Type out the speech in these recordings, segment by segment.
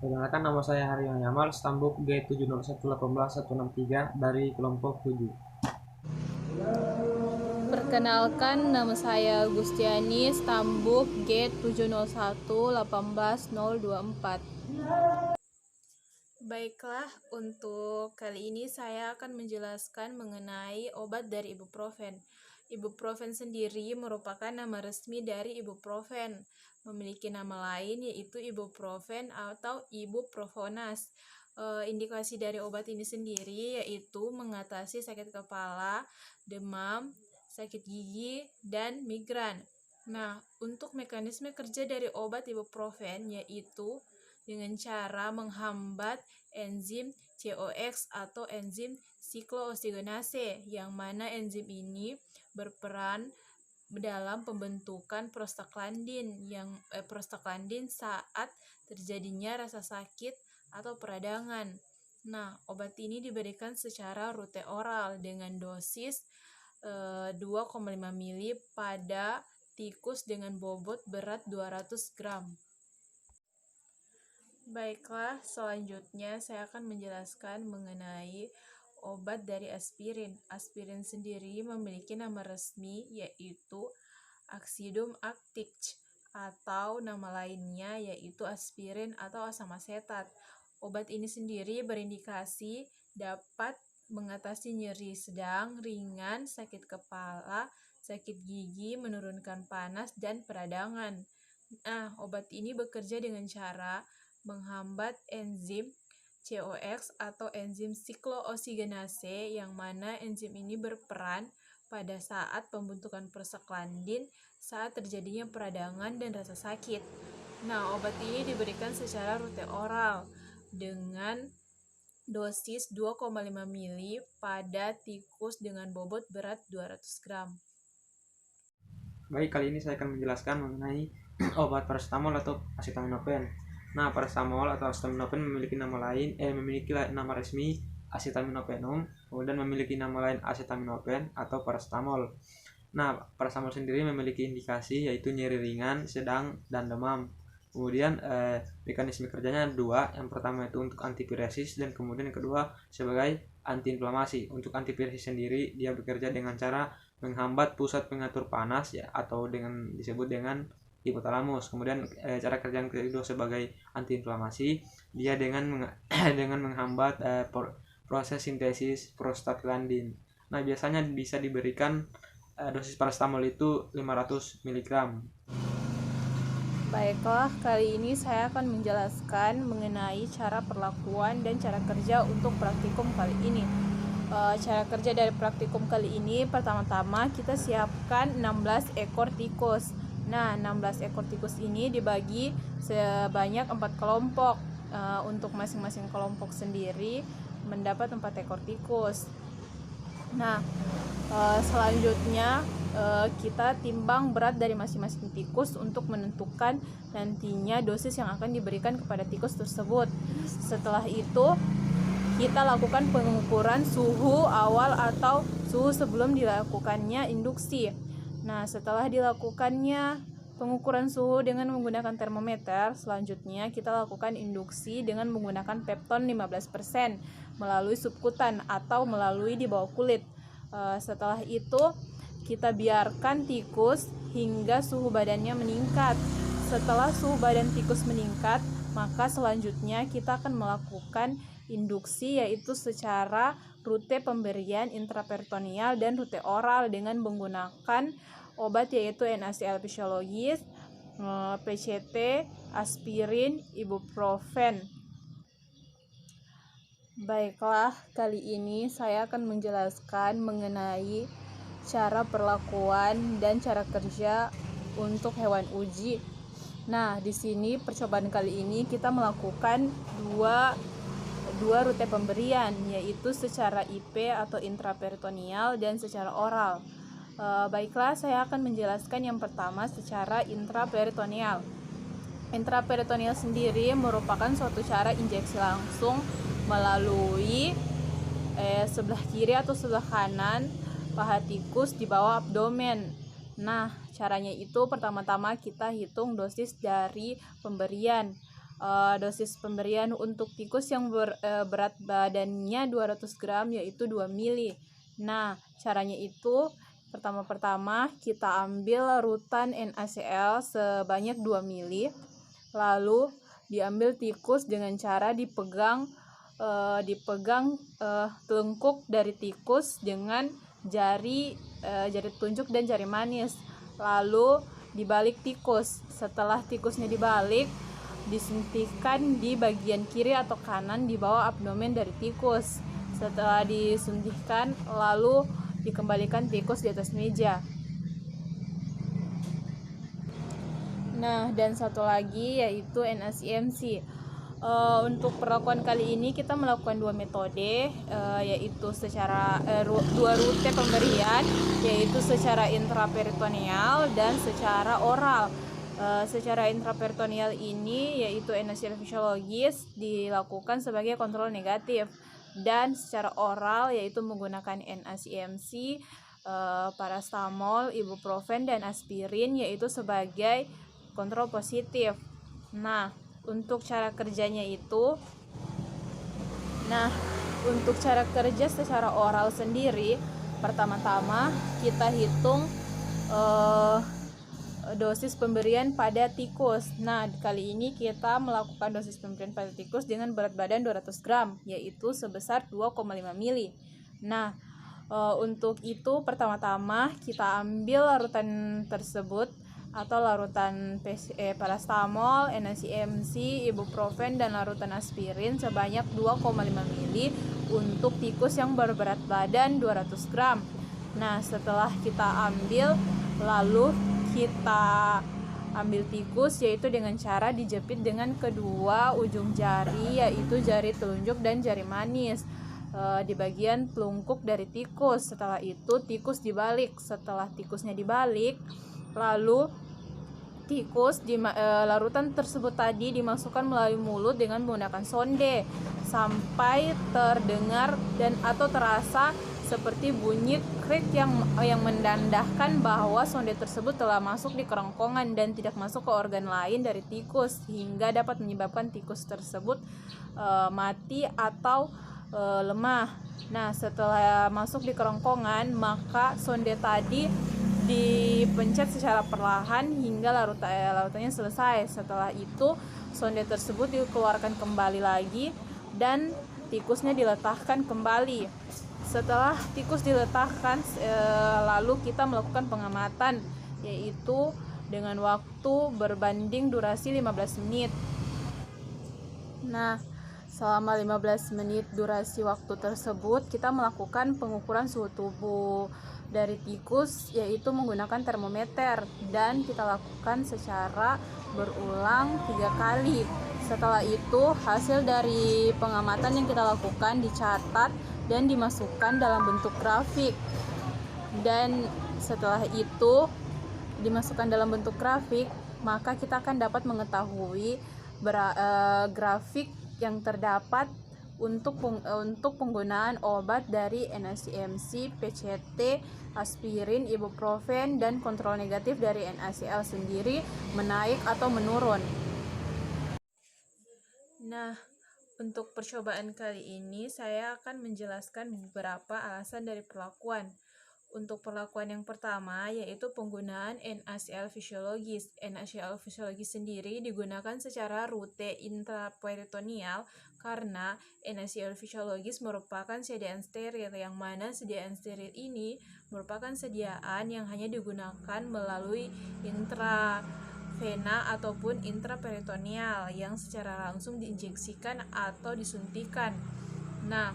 Perkenalkan, nama saya Haryo Yamal, stambuk G70118163 dari kelompok 7. Perkenalkan, nama saya Gustiani, stambuk G701 18024. Baiklah, untuk kali ini saya akan menjelaskan mengenai obat dari ibuprofen. Ibuprofen sendiri merupakan nama resmi dari ibuprofen. Memiliki nama lain yaitu ibuprofen atau ibuprofonas. Indikasi dari obat ini sendiri yaitu mengatasi sakit kepala, demam, sakit gigi, dan migran. Nah, untuk mekanisme kerja dari obat ibuprofen yaitu dengan cara menghambat enzim COX atau enzim siklooksigenase, yang mana enzim ini berperan dalam pembentukan prostaglandin saat terjadinya rasa sakit atau peradangan. Nah, obat ini diberikan secara rute oral dengan dosis 2,5 ml pada tikus dengan bobot berat 200 gram. Baiklah, selanjutnya saya akan menjelaskan mengenai obat dari aspirin. Aspirin sendiri memiliki nama resmi yaitu Acidum Actic, atau nama lainnya yaitu aspirin atau asam asetat. Obat ini sendiri berindikasi dapat mengatasi nyeri sedang, ringan, sakit kepala, sakit gigi, menurunkan panas, dan peradangan. Nah, obat ini bekerja dengan cara menghambat enzim COX atau enzim siklooksigenase, yang mana enzim ini berperan pada saat pembentukan prostaglandin saat terjadinya peradangan dan rasa sakit. Nah, obat ini diberikan secara rute oral dengan dosis 2,5 ml pada tikus dengan bobot berat 200 gram. Baik, kali ini saya akan menjelaskan mengenai obat paracetamol atau acetaminophen. Nah, paracetamol atau acetaminophen memiliki nama resmi acetaminophenum, kemudian memiliki nama lain acetaminophen atau paracetamol. Nah, paracetamol sendiri memiliki indikasi yaitu nyeri ringan, sedang, dan demam. Kemudian mekanisme kerjanya dua. Yang pertama itu untuk antipiresis, dan kemudian yang kedua sebagai antiinflamasi. Untuk antipiresis sendiri dia bekerja dengan cara menghambat pusat pengatur panas ya, atau disebut dengan hipotalamus. Kemudian cara kerja yang kedua sebagai antiinflamasi, dia dengan dengan menghambat proses sintesis prostaglandin. Nah, biasanya bisa diberikan dosis paracetamol itu 500 mg. Baiklah, kali ini saya akan menjelaskan mengenai cara perlakuan dan cara kerja untuk praktikum kali ini. Cara kerja dari praktikum kali ini, pertama-tama kita siapkan 16 ekor tikus. Nah, 16 ekor tikus ini dibagi sebanyak 4 kelompok. Untuk masing-masing kelompok sendiri mendapat 4 ekor tikus. Nah, selanjutnya kita timbang berat dari masing-masing tikus untuk menentukan nantinya dosis yang akan diberikan kepada tikus tersebut. Setelah itu kita lakukan pengukuran suhu awal atau suhu sebelum dilakukannya induksi. Nah, setelah dilakukannya pengukuran suhu dengan menggunakan termometer, selanjutnya kita lakukan induksi dengan menggunakan pepton 15% melalui subkutan atau melalui di bawah kulit. Setelah itu kita biarkan tikus hingga suhu badannya meningkat. Setelah suhu badan tikus meningkat, maka selanjutnya kita akan melakukan induksi, yaitu secara rute pemberian intraperitoneal dan rute oral dengan menggunakan obat yaitu NaCl fisiologis, PCT, aspirin, ibuprofen. Baiklah, kali ini saya akan menjelaskan mengenai cara perlakuan dan cara kerja untuk hewan uji. Nah, di sini percobaan kali ini kita melakukan dua rute pemberian, yaitu secara IP atau intraperitoneal dan secara oral. Baiklah, saya akan menjelaskan yang pertama secara intraperitoneal. Intraperitoneal sendiri merupakan suatu cara injeksi langsung melalui sebelah kiri atau sebelah kanan paha tikus di bawah abdomen. Nah, caranya itu pertama-tama kita hitung dosis dari pemberian. dosis pemberian untuk tikus yang berat badannya 200 gram yaitu 2 mili. Nah, caranya itu pertama-pertama kita ambil larutan NaCl sebanyak 2 mili, lalu diambil tikus dengan cara dipegang telungkup dari tikus dengan jari telunjuk dan jari manis, lalu dibalik tikus. Setelah tikusnya dibalik, disuntikkan di bagian kiri atau kanan di bawah abdomen dari tikus. Setelah disuntikkan, lalu dikembalikan tikus di atas meja. Nah, dan satu lagi yaitu NaCMC. Untuk perlakuan kali ini kita melakukan dua metode, yaitu dua rute pemberian, yaitu secara intraperitoneal dan secara oral. Secara intraperitoneal ini yaitu NaCl fisiologis dilakukan sebagai kontrol negatif, dan secara oral yaitu menggunakan NaCMC, parastamol, ibuprofen, dan aspirin yaitu sebagai kontrol positif. Nah, untuk cara kerjanya itu, untuk cara kerja secara oral sendiri, pertama-tama kita hitung dosis pemberian pada tikus. Nah, kali ini kita melakukan dosis pemberian pada tikus dengan berat badan 200 gram, yaitu sebesar 2,5 mili. Nah, untuk itu pertama-tama kita ambil larutan tersebut atau larutan parastamol, NaCMC, ibuprofen, dan larutan aspirin sebanyak 2,5 mili untuk tikus yang berberat badan 200 gram. Nah, setelah kita ambil, lalu kita ambil tikus yaitu dengan cara dijepit dengan kedua ujung jari, yaitu jari telunjuk dan jari manis di bagian telungkup dari tikus. Setelah itu tikus dibalik. Setelah tikusnya dibalik, lalu larutan tersebut tadi dimasukkan melalui mulut dengan menggunakan sonde sampai terdengar dan atau terasa seperti bunyi krik yang menandakan bahwa sonde tersebut telah masuk di kerongkongan dan tidak masuk ke organ lain dari tikus, hingga dapat menyebabkan tikus tersebut mati atau lemah. Nah, setelah masuk di kerongkongan, maka sonde tadi dipencet secara perlahan hingga larutannya selesai. Setelah itu sonde tersebut dikeluarkan kembali lagi dan tikusnya diletakkan kembali. Setelah tikus diletakkan, lalu kita melakukan pengamatan, yaitu dengan waktu berbanding durasi 15 menit. Nah, selama 15 menit durasi waktu tersebut kita melakukan pengukuran suhu tubuh dari tikus, yaitu menggunakan termometer, dan kita lakukan secara berulang 3 kali. Setelah itu hasil dari pengamatan yang kita lakukan dicatat dan dimasukkan dalam bentuk grafik, dan setelah itu dimasukkan dalam bentuk grafik, maka kita akan dapat mengetahui grafik yang terdapat untuk penggunaan obat dari NaCMC, PCT, aspirin, ibuprofen, dan kontrol negatif dari NaCl sendiri menaik atau menurun. Nah, untuk percobaan kali ini saya akan menjelaskan beberapa alasan dari perlakuan. Untuk perlakuan yang pertama yaitu penggunaan NaCl fisiologis. NaCl fisiologis sendiri digunakan secara rute intraperitoneal karena NaCl fisiologis merupakan sediaan steril, yang mana sediaan steril ini merupakan sediaan yang hanya digunakan melalui intravena ataupun intraperitoneal yang secara langsung diinjeksikan atau disuntikan. Nah,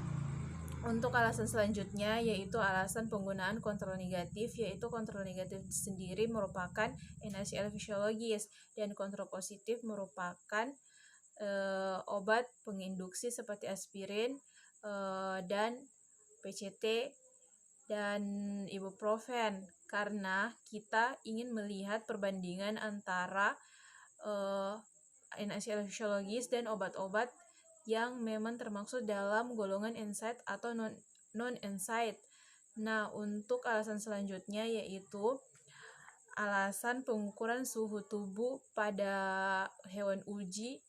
untuk alasan selanjutnya yaitu alasan penggunaan kontrol negatif, yaitu kontrol negatif sendiri merupakan NaCl fisiologis dan kontrol positif merupakan obat penginduksi seperti aspirin dan PCT dan ibuprofen, karena kita ingin melihat perbandingan antara NaCl fisiologis dan obat-obat yang memang termaksud dalam golongan NSAID atau non-NSAID. Nah, untuk alasan selanjutnya yaitu alasan pengukuran suhu tubuh pada hewan uji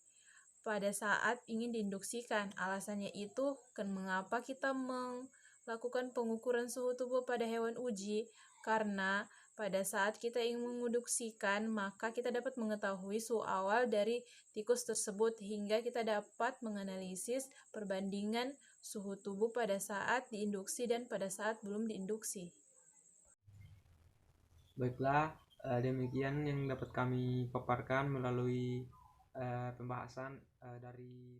pada saat ingin diinduksikan. Alasannya itu kan mengapa kita melakukan pengukuran suhu tubuh pada hewan uji, karena pada saat kita ingin menginduksikan, maka kita dapat mengetahui suhu awal dari tikus tersebut hingga kita dapat menganalisis perbandingan suhu tubuh pada saat diinduksi dan pada saat belum diinduksi. Baiklah, demikian yang dapat kami paparkan melalui pembahasan dari